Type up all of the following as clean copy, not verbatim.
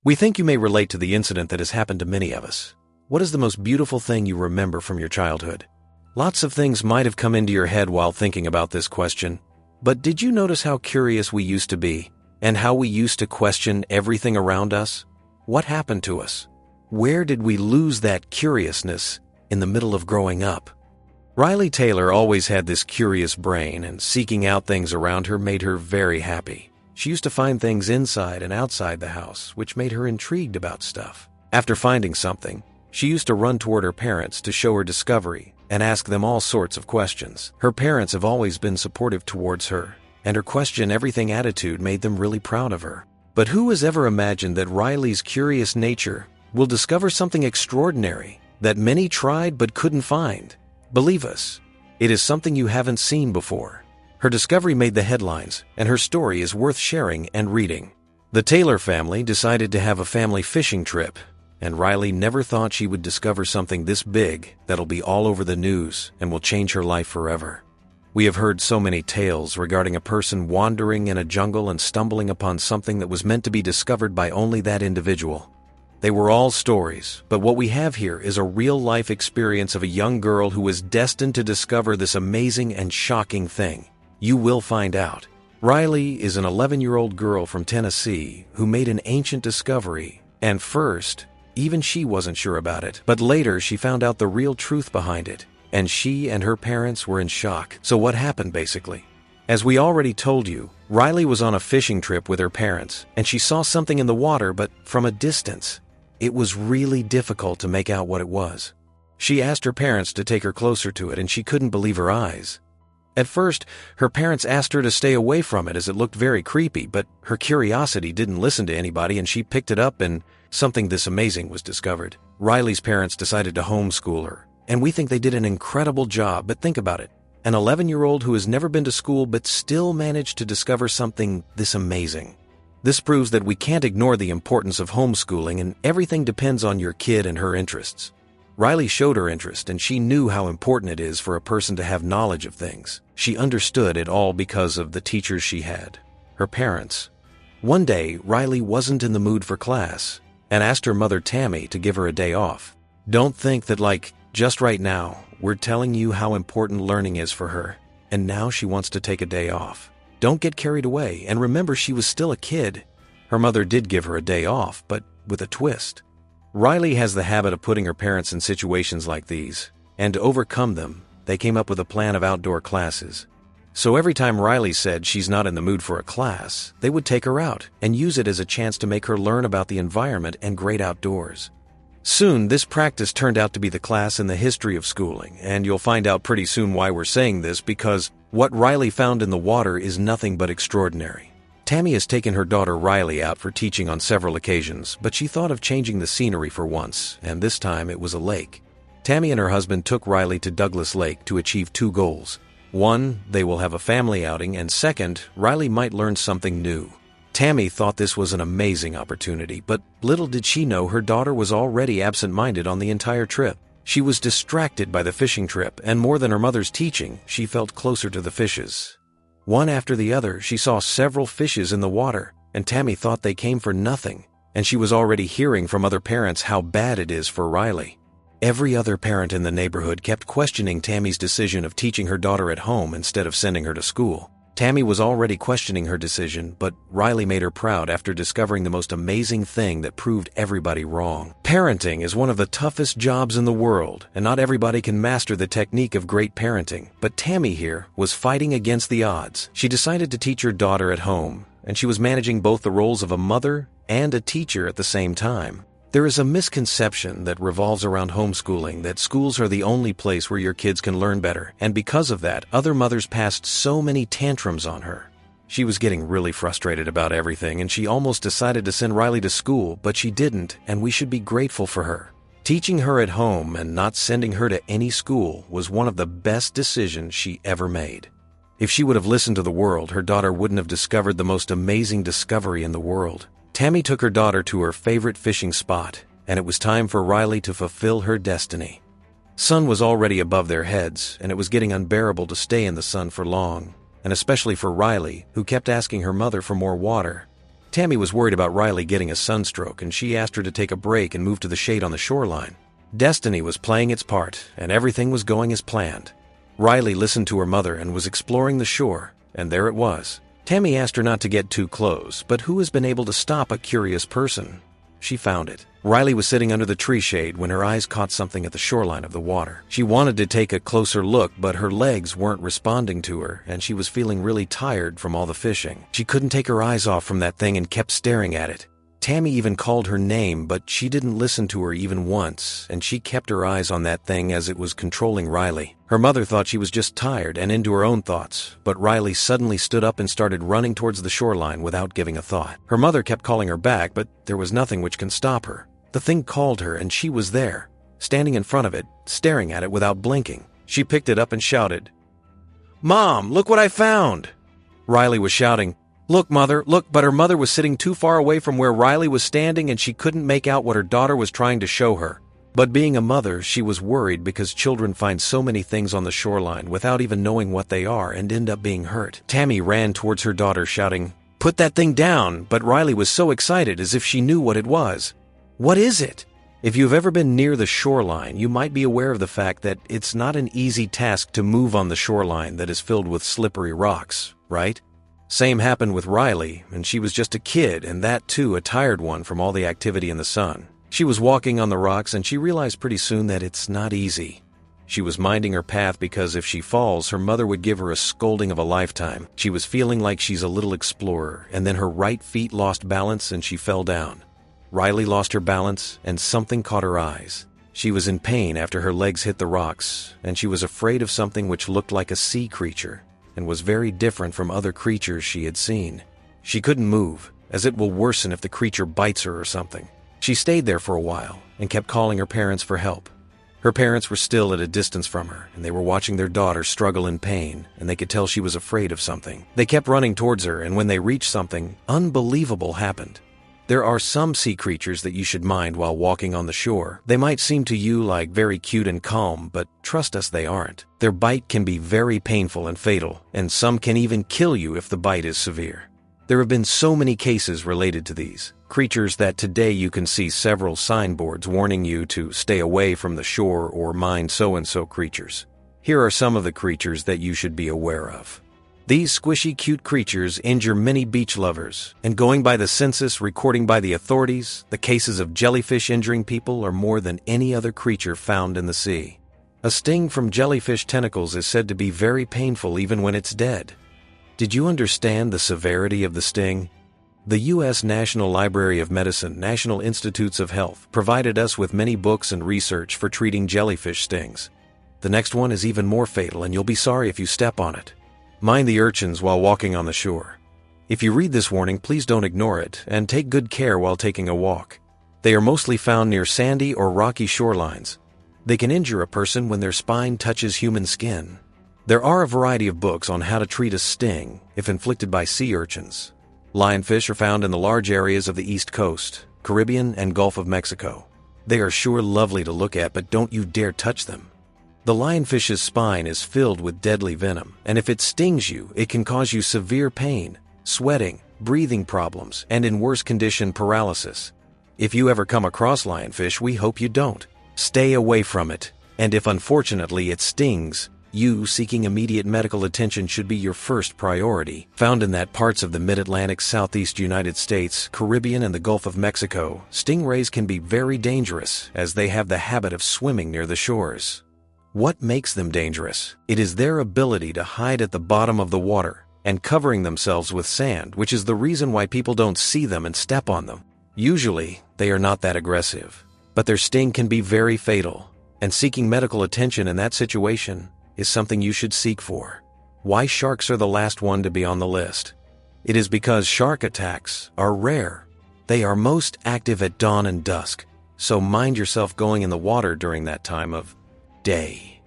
We think you may relate to the incident that has happened to many of us. What is the most beautiful thing you remember from your childhood? Lots of things might have come into your head while thinking about this question, but did you notice how curious we used to be and how we used to question everything around us? What happened to us? Where did we lose that curiousness in the middle of growing up? Riley Taylor always had this curious brain, and seeking out things around her made her very happy. She used to find things inside and outside the house, which made her intrigued about stuff. After finding something, she used to run toward her parents to show her discovery and ask them all sorts of questions. Her parents have always been supportive towards her, and her question-everything attitude made them really proud of her. But who has ever imagined that Riley's curious nature will discover something extraordinary that many tried but couldn't find? Believe us, it is something you haven't seen before. Her discovery made the headlines, and her story is worth sharing and reading. The Taylor family decided to have a family fishing trip, and Riley never thought she would discover something this big that'll be all over the news and will change her life forever. We have heard so many tales regarding a person wandering in a jungle and stumbling upon something that was meant to be discovered by only that individual. They were all stories, but what we have here is a real-life experience of a young girl who was destined to discover this amazing and shocking thing. You will find out. Riley is an 11-year-old girl from Tennessee who made an ancient discovery, and first, even she wasn't sure about it. But later, she found out the real truth behind it, and she and her parents were in shock. So what happened, basically? As we already told you, Riley was on a fishing trip with her parents, and she saw something in the water, but from a distance. It was really difficult to make out what it was. She asked her parents to take her closer to it, and she couldn't believe her eyes. At first, her parents asked her to stay away from it as it looked very creepy, but her curiosity didn't listen to anybody, and she picked it up, and something this amazing was discovered. Riley's parents decided to homeschool her, and we think they did an incredible job. But think about it. An 11-year-old who has never been to school but still managed to discover something this amazing. This proves that we can't ignore the importance of homeschooling, and everything depends on your kid and her interests. Riley showed her interest, and she knew how important it is for a person to have knowledge of things. She understood it all because of the teachers she had, her parents. One day, Riley wasn't in the mood for class and asked her mother Tammy to give her a day off. Don't think that just right now, we're telling you how important learning is for her, and now she wants to take a day off. Don't get carried away, and remember, she was still a kid. Her mother did give her a day off, but with a twist. Riley has the habit of putting her parents in situations like these, and to overcome them, they came up with a plan of outdoor classes. So every time Riley said she's not in the mood for a class, they would take her out and use it as a chance to make her learn about the environment and great outdoors. Soon, this practice turned out to be the class in the history of schooling, and you'll find out pretty soon why we're saying this, because what Riley found in the water is nothing but extraordinary. Tammy has taken her daughter Riley out for teaching on several occasions, but she thought of changing the scenery for once, and this time it was a lake. Tammy and her husband took Riley to Douglas Lake to achieve two goals. One, they will have a family outing, and second, Riley might learn something new. Tammy thought this was an amazing opportunity, but little did she know her daughter was already absent-minded on the entire trip. She was distracted by the fishing trip, and more than her mother's teaching, she felt closer to the fishes. One after the other, she saw several fishes in the water, and Tammy thought they came for nothing, and she was already hearing from other parents how bad it is for Riley. Every other parent in the neighborhood kept questioning Tammy's decision of teaching her daughter at home instead of sending her to school. Tammy was already questioning her decision, but Riley made her proud after discovering the most amazing thing that proved everybody wrong. Parenting is one of the toughest jobs in the world, and not everybody can master the technique of great parenting. But Tammy here was fighting against the odds. She decided to teach her daughter at home, and she was managing both the roles of a mother and a teacher at the same time. There is a misconception that revolves around homeschooling that schools are the only place where your kids can learn better, and because of that, other mothers passed so many tantrums on her. She was getting really frustrated about everything, and she almost decided to send Riley to school, but she didn't, and we should be grateful for her. Teaching her at home and not sending her to any school was one of the best decisions she ever made. If she would have listened to the world, her daughter wouldn't have discovered the most amazing discovery in the world. Tammy took her daughter to her favorite fishing spot, and it was time for Riley to fulfill her destiny. Sun was already above their heads, and it was getting unbearable to stay in the sun for long, and especially for Riley, who kept asking her mother for more water. Tammy was worried about Riley getting a sunstroke, and she asked her to take a break and move to the shade on the shoreline. Destiny was playing its part, and everything was going as planned. Riley listened to her mother and was exploring the shore, and there it was. Tammy asked her not to get too close, but who has been able to stop a curious person? She found it. Riley was sitting under the tree shade when her eyes caught something at the shoreline of the water. She wanted to take a closer look, but her legs weren't responding to her, and she was feeling really tired from all the fishing. She couldn't take her eyes off from that thing and kept staring at it. Tammy even called her name, but she didn't listen to her even once, and she kept her eyes on that thing as it was controlling Riley. Her mother thought she was just tired and into her own thoughts, but Riley suddenly stood up and started running towards the shoreline without giving a thought. Her mother kept calling her back, but there was nothing which can stop her. The thing called her, and she was there, standing in front of it, staring at it without blinking. She picked it up and shouted, "Mom, look what I found!" Riley was shouting, "Look, Mother, look," but her mother was sitting too far away from where Riley was standing, and she couldn't make out what her daughter was trying to show her. But being a mother, she was worried because children find so many things on the shoreline without even knowing what they are and end up being hurt. Tammy ran towards her daughter shouting, "Put that thing down," but Riley was so excited as if she knew what it was. "What is it?" If you've ever been near the shoreline, you might be aware of the fact that it's not an easy task to move on the shoreline that is filled with slippery rocks, right? Same happened with Riley, and she was just a kid, and that too a tired one from all the activity in the sun. She was walking on the rocks, and she realized pretty soon that it's not easy. She was minding her path because if she falls, her mother would give her a scolding of a lifetime. She was feeling like she's a little explorer, and then her right feet lost balance and she fell down. Riley lost her balance, and something caught her eyes. She was in pain after her legs hit the rocks, and she was afraid of something which looked like a sea creature, and was very different from other creatures she had seen. She couldn't move, as it will worsen if the creature bites her or something. She stayed there for a while, and kept calling her parents for help. Her parents were still at a distance from her, and they were watching their daughter struggle in pain, and they could tell she was afraid of something. They kept running towards her, and when they reached something, unbelievable happened. There are some sea creatures that you should mind while walking on the shore. They might seem to you like very cute and calm, but trust us, they aren't. Their bite can be very painful and fatal, and some can even kill you if the bite is severe. There have been so many cases related to these creatures that today you can see several signboards warning you to stay away from the shore or mind so-and-so creatures. Here are some of the creatures that you should be aware of. These squishy, cute creatures injure many beach lovers, and going by the census recording by the authorities, the cases of jellyfish injuring people are more than any other creature found in the sea. A sting from jellyfish tentacles is said to be very painful even when it's dead. Did you understand the severity of the sting? The U.S. National Library of Medicine, National Institutes of Health, provided us with many books and research for treating jellyfish stings. The next one is even more fatal, and you'll be sorry if you step on it. Mind the urchins while walking on the shore. If you read this warning, please don't ignore it, and take good care while taking a walk. They are mostly found near sandy or rocky shorelines. They can injure a person when their spine touches human skin. There are a variety of books on how to treat a sting if inflicted by sea urchins. Lionfish are found in the large areas of the East Coast, Caribbean, and Gulf of Mexico. They are sure lovely to look at, but don't you dare touch them. The lionfish's spine is filled with deadly venom, and if it stings you, it can cause you severe pain, sweating, breathing problems, and in worse condition, paralysis. If you ever come across lionfish, we hope you don't. Stay away from it, and if unfortunately it stings, you seeking immediate medical attention should be your first priority. Found in that parts of the mid-Atlantic, southeast United States, Caribbean, and the Gulf of Mexico, stingrays can be very dangerous as they have the habit of swimming near the shores. What makes them dangerous? It is their ability to hide at the bottom of the water and covering themselves with sand, which is the reason why people don't see them and step on them. Usually, they are not that aggressive, but their sting can be very fatal, and seeking medical attention in that situation is something you should seek for. Why sharks are the last one to be on the list? It is because shark attacks are rare. They are most active at dawn and dusk, so mind yourself going in the water during that time of day.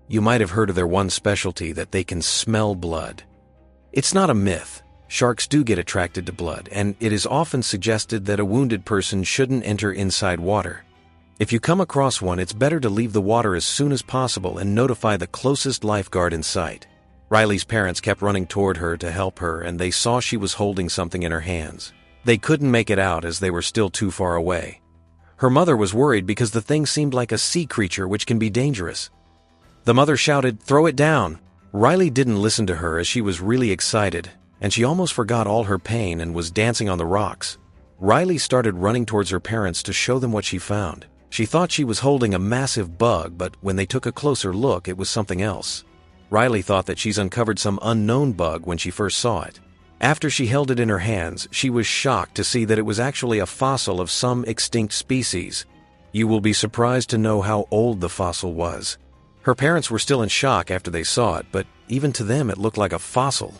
You might have heard of their one specialty, that they can smell blood. It's not a myth. Sharks do get attracted to blood, and it is often suggested that a wounded person shouldn't enter inside water. If you come across one, it's better to leave the water as soon as possible and notify the closest lifeguard in sight. Riley's parents kept running toward her to help her, and they saw she was holding something in her hands. They couldn't make it out as they were still too far away. Her mother was worried because the thing seemed like a sea creature which can be dangerous. The mother shouted, "Throw it down!" Riley didn't listen to her as she was really excited, and she almost forgot all her pain and was dancing on the rocks. Riley started running towards her parents to show them what she found. She thought she was holding a massive bug, but when they took a closer look, it was something else. Riley thought that she's uncovered some unknown bug when she first saw it. After she held it in her hands, she was shocked to see that it was actually a fossil of some extinct species. You will be surprised to know how old the fossil was. Her parents were still in shock after they saw it, but even to them it looked like a fossil.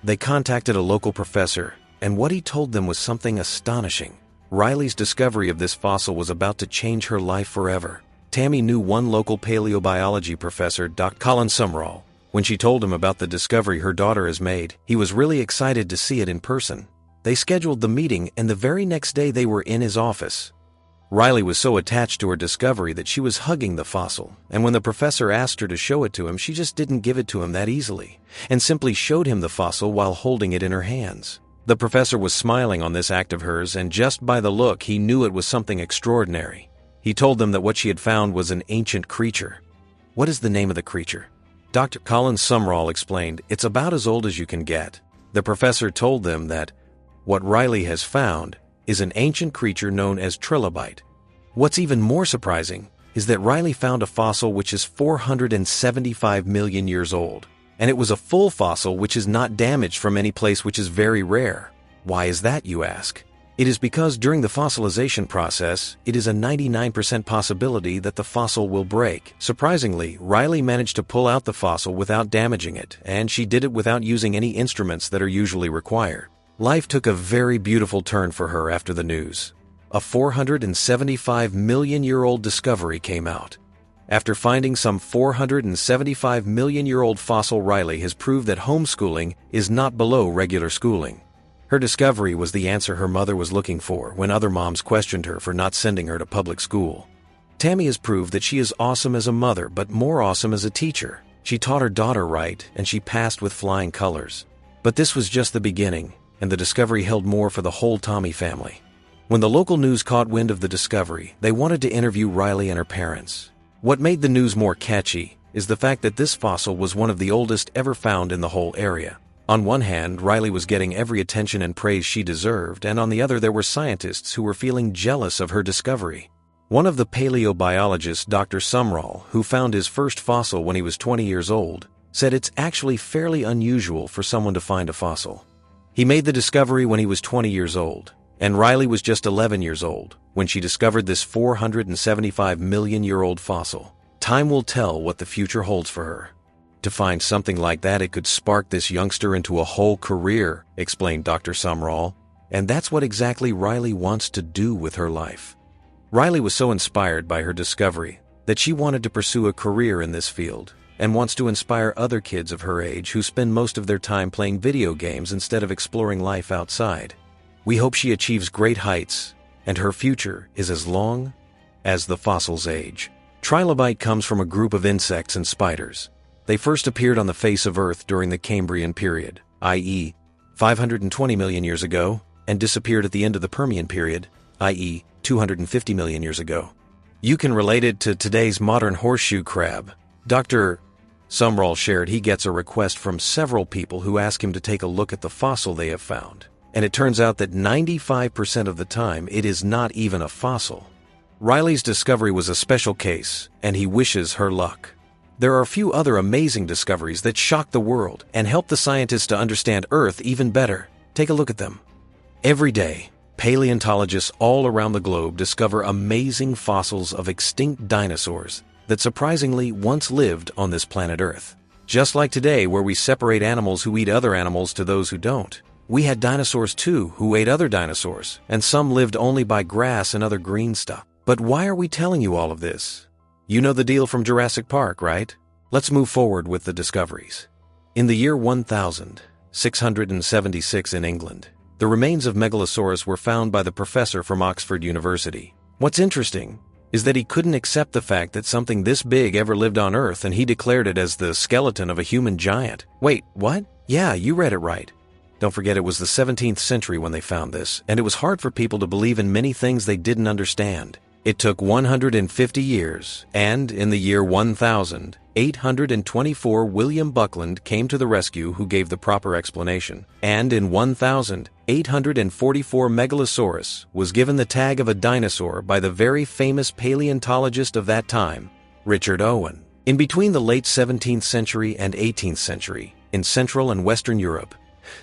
They contacted a local professor, and what he told them was something astonishing. Riley's discovery of this fossil was about to change her life forever. Tammy knew one local paleobiology professor, Dr. Colin Sumrall. When she told him about the discovery her daughter has made, he was really excited to see it in person. They scheduled the meeting, and the very next day they were in his office. Riley was so attached to her discovery that she was hugging the fossil, and when the professor asked her to show it to him, she just didn't give it to him that easily, and simply showed him the fossil while holding it in her hands. The professor was smiling on this act of hers, and just by the look he knew it was something extraordinary. He told them that what she had found was an ancient creature. "What is the name of the creature?" Dr. Colin Sumrall explained, "It's about as old as you can get." The professor told them that what Riley has found is an ancient creature known as trilobite. What's even more surprising is that Riley found a fossil which is 475 million years old, and it was a full fossil which is not damaged from any place, which is very rare. Why is that, you ask? It is because during the fossilization process, it is a 99% possibility that the fossil will break. Surprisingly, Riley managed to pull out the fossil without damaging it, and she did it without using any instruments that are usually required. Life took a very beautiful turn for her after the news. A 475 million-year-old discovery came out. After finding some 475 million-year-old fossil, Riley has proved that homeschooling is not below regular schooling. Her discovery was the answer her mother was looking for when other moms questioned her for not sending her to public school. Tammy has proved that she is awesome as a mother, but more awesome as a teacher. She taught her daughter right, and she passed with flying colors. But this was just the beginning, and the discovery held more for the whole Tommy family. When the local news caught wind of the discovery, they wanted to interview Riley and her parents. What made the news more catchy is the fact that this fossil was one of the oldest ever found in the whole area. On one hand, Riley was getting every attention and praise she deserved, and on the other there were scientists who were feeling jealous of her discovery. One of the paleobiologists, Dr. Sumrall, who found his first fossil when he was 20 years old, said it's actually fairly unusual for someone to find a fossil. He made the discovery when he was 20 years old, and Riley was just 11 years old when she discovered this 475 million-year-old fossil. Time will tell what the future holds for her. To find something like that, it could spark this youngster into a whole career, explained Dr. Sumrall, and that's what exactly Riley wants to do with her life. Riley was so inspired by her discovery that she wanted to pursue a career in this field and wants to inspire other kids of her age who spend most of their time playing video games instead of exploring life outside. We hope she achieves great heights, and her future is as long as the fossil's age. Trilobite comes from a group of insects and spiders. They first appeared on the face of Earth during the Cambrian period, i.e., 520 million years ago, and disappeared at the end of the Permian period, i.e., 250 million years ago. You can relate it to today's modern horseshoe crab. Dr. Sumrall shared he gets a request from several people who ask him to take a look at the fossil they have found, and it turns out that 95% of the time it is not even a fossil. Riley's discovery was a special case, and he wishes her luck. There are a few other amazing discoveries that shock the world and help the scientists to understand Earth even better. Take a look at them. Every day, paleontologists all around the globe discover amazing fossils of extinct dinosaurs that surprisingly once lived on this planet Earth. Just like today, where we separate animals who eat other animals to those who don't, we had dinosaurs too who ate other dinosaurs, and some lived only by grass and other green stuff. But why are we telling you all of this? You know the deal from Jurassic Park, right? Let's move forward with the discoveries. In the year 1676 in England, the remains of Megalosaurus were found by the professor from Oxford University. What's interesting is that he couldn't accept the fact that something this big ever lived on Earth, and he declared it as the skeleton of a human giant. Wait, what? Yeah, you read it right. Don't forget it was the 17th century when they found this, and it was hard for people to believe in many things they didn't understand. It took 150 years, and in the year 1824 William Buckland came to the rescue who gave the proper explanation, and in 1844 Megalosaurus was given the tag of a dinosaur by the very famous paleontologist of that time, Richard Owen. In between the late 17th century and 18th century, in Central and Western Europe,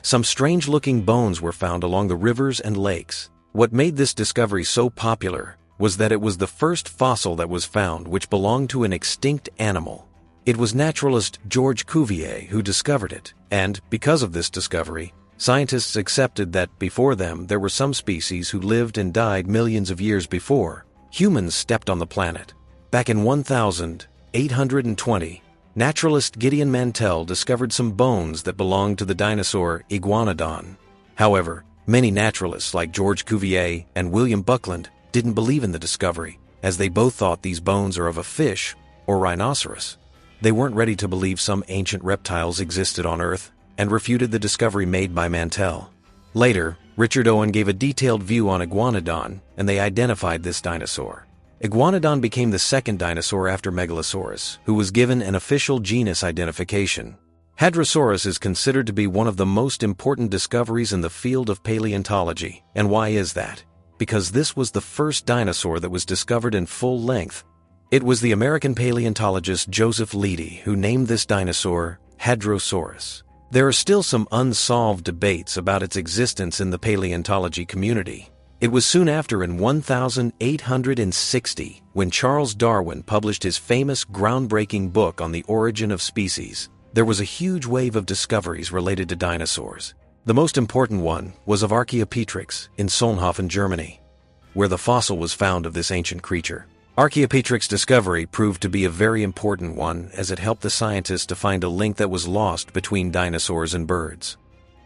some strange-looking bones were found along the rivers and lakes. What made this discovery so popular was that it was the first fossil that was found which belonged to an extinct animal. It was naturalist George Cuvier who discovered it, and because of this discovery, scientists accepted that before them there were some species who lived and died millions of years before humans stepped on the planet. Back in 1820, naturalist Gideon Mantell discovered some bones that belonged to the dinosaur Iguanodon. However, many naturalists like George Cuvier and William Buckland didn't believe in the discovery, as they both thought these bones are of a fish or rhinoceros. They weren't ready to believe some ancient reptiles existed on Earth and refuted the discovery made by Mantell. Later, Richard Owen gave a detailed view on Iguanodon, and they identified this dinosaur. Iguanodon became the second dinosaur after Megalosaurus, who was given an official genus identification. Hadrosaurus is considered to be one of the most important discoveries in the field of paleontology. And why is that? Because this was the first dinosaur that was discovered in full length. It was the American paleontologist Joseph Leidy who named this dinosaur Hadrosaurus. There are still some unsolved debates about its existence in the paleontology community. It was soon after in 1860 when Charles Darwin published his famous groundbreaking book on the origin of species. There was a huge wave of discoveries related to dinosaurs. The most important one was of Archaeopteryx in Solnhofen, Germany, where the fossil was found of this ancient creature. Archaeopteryx's discovery proved to be a very important one as it helped the scientists to find a link that was lost between dinosaurs and birds.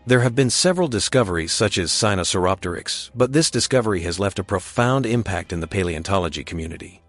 There have been several discoveries such as Sinosauropteryx, but this discovery has left a profound impact in the paleontology community.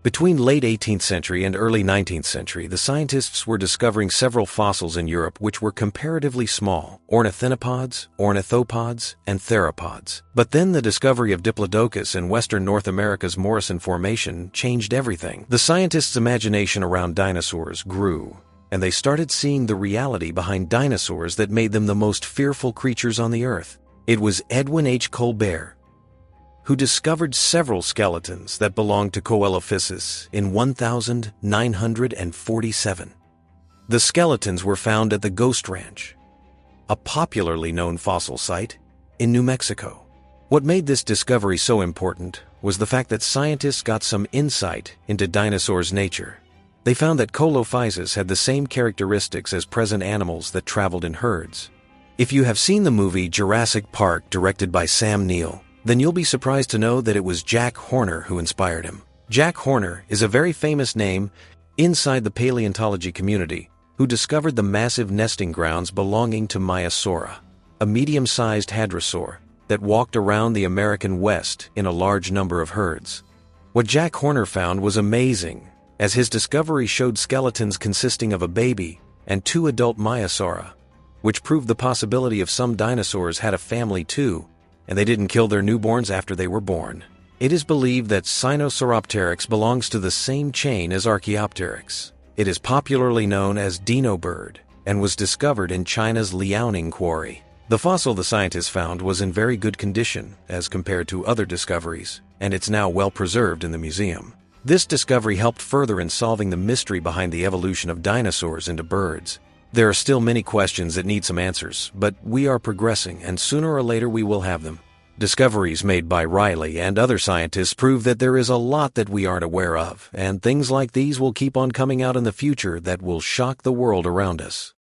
Between late 18th century and early 19th century, the scientists were discovering several fossils in Europe which were comparatively small: ornithenopods, ornithopods, and theropods. But then the discovery of Diplodocus in western North America's Morrison Formation changed everything. The scientists' imagination around dinosaurs grew, and they started seeing the reality behind dinosaurs that made them the most fearful creatures on the earth. It was Edwin H. Colbert who discovered several skeletons that belonged to Coelophysis in 1947. The skeletons were found at the Ghost Ranch, a popularly known fossil site in New Mexico. What made this discovery so important was the fact that scientists got some insight into dinosaurs' nature. They found that Coelophysis had the same characteristics as present animals that traveled in herds. If you have seen the movie Jurassic Park directed by Sam Neill, then you'll be surprised to know that it was Jack Horner who inspired him. Jack Horner is a very famous name inside the paleontology community who discovered the massive nesting grounds belonging to Maiasaura, a medium-sized hadrosaur that walked around the American West in a large number of herds. What Jack Horner found was amazing, as his discovery showed skeletons consisting of a baby and 2 adult Maiasaura, which proved the possibility of some dinosaurs had a family too, and they didn't kill their newborns after they were born. It is believed that Sinosauropteryx belongs to the same chain as Archaeopteryx. It is popularly known as Dino bird and was discovered in China's Liaoning quarry. The fossil the scientists found was in very good condition as compared to other discoveries, and it's now well preserved in the museum. This discovery helped further in solving the mystery behind the evolution of dinosaurs into birds. There are still many questions that need some answers, but we are progressing, and sooner or later we will have them. Discoveries made by Riley and other scientists prove that there is a lot that we aren't aware of, and things like these will keep on coming out in the future that will shock the world around us.